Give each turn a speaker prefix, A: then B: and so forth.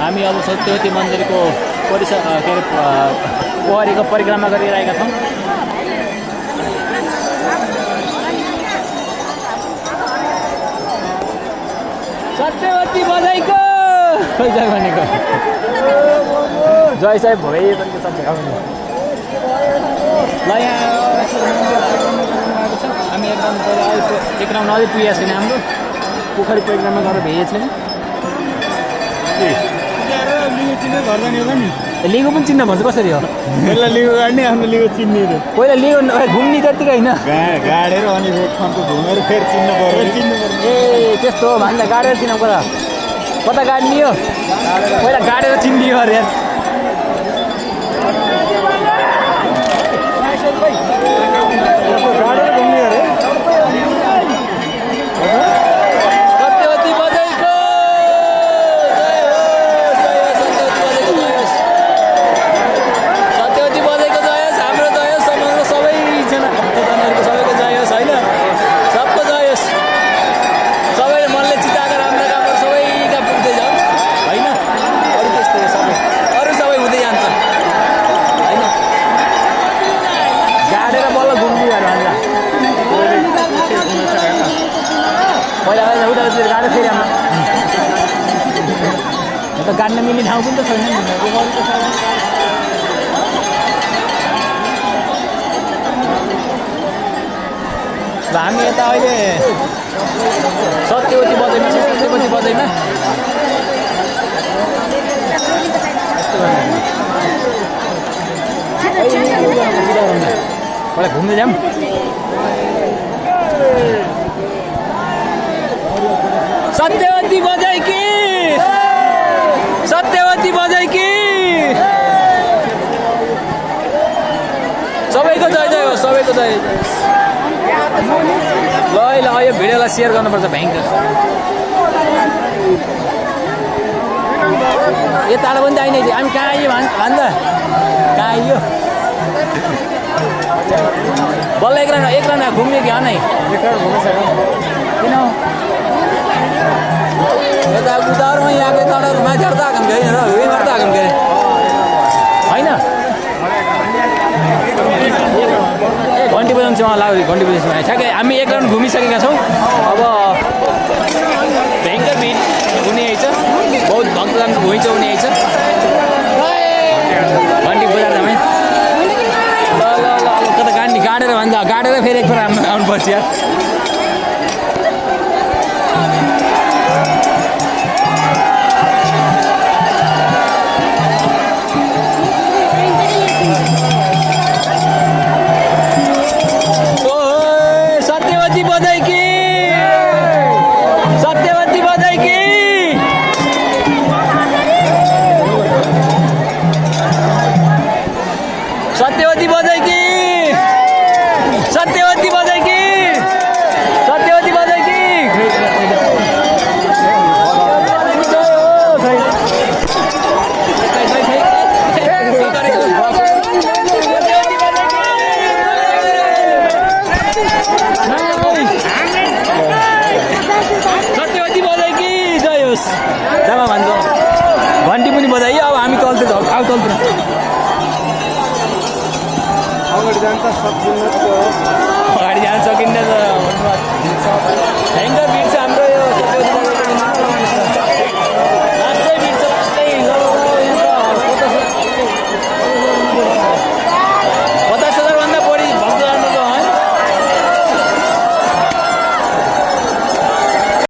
A: हामी अब सत्यवती मन्दिरको परिसर के अरे पोखरीको परिक्रमा गरिरहेका छौँ। सत्यवती बजाइको खोइ जय भनेको जय साहेब भए पनि सबै ल यहाँ हामी एकदम एक राउन्ड अझै पुगेको छैन हाम्रो पोखरी परिक्रमा गरेर भेटेको छैन। लिगो पनि चिन्न भन्छ कसरी हो?
B: पहिला लिगो गाड्ने आफ्नो लिगो चिन्ने
A: पहिला लिगो घुम्ने जतिकै होइन
B: गाडेर अनि ठाउँको घुमेर फेरि चिन्नु पर्यो
A: ए त्यस्तो हो भन्दा गाडेर चिन्न कता कता गाड्ने हो पहिला गाडेर चिन्ने हो अरे
B: गाडेर घुम्ने अरे
A: सत्यवती बजाइको सत्यवती बजाइको जय होस् हाम्रो जय होस् समाजको सबैजना भक्तजनहरूको सबैको जय होस् होइन सबको जय होस् सबैले मनले चिताएको राम्रो राम्रो सबैका पुग्दै जाओस् होइन अरू त्यस्तो हो सबै अरू सबै हुँदै जान्छ होइन गाडेर बल्ल घुम्नेहरू हाल्दा पहिला उतातिर गाडो फेरि हाम्रो त गाड्न मिल्ने ठाउँ पनि त छैन नि ल हामी यता अहिले सत्यवती बजाइमा छ सत्यवती बजाइमा पहिला घुम्दै जाऊँ सत्यवती बजाइ कि सत्यवती बजाइ कि सबैको जय जय हो सबैको जय ल यो भिडियोलाई सेयर गर्नुपर्छ भयङ्कर यताबाट पनि आइने हामी कहाँ आइयो भन्दा कहाँ आइयो बल्ल एक राउन्ड घुम्ने कि नै किन यता उतारमा यहाँको यताबाट माथिबाट त आएको होइन र उयोबाट त आएको होइन ए घन्टी बजाउनु चाहिँ उहाँ लाग्यो घन्टी बजाउँछ ठ्याक्कै हामी एक राउन्ड घुमिसकेका छौँ अब भयङ्कर भिड हुने आइछ बहुत भक्तजनको घुइँचो हुने आइछ घन्टी बजाएर हामी ल ल ल कता गाडेर भन्छ गाडेर फेरि एकपल्ट आउनुपर्छ यार सत्यवती बजाइ कि सत्यवती बजाइ कि सत्यवती बजाइ कि सत्यवती बजाइ कि सत्यवती बजाइ कि सत्यवती बजाइ कि जय होस् जामा भन्छ घन्टी पनि बजाइयो अब हामी चल्दै आउ चल्दैन
B: अगाडि जान्छ सकिन्न
A: अगाडि जान सकिन्न त भयङ्कर भिड छ हाम्रो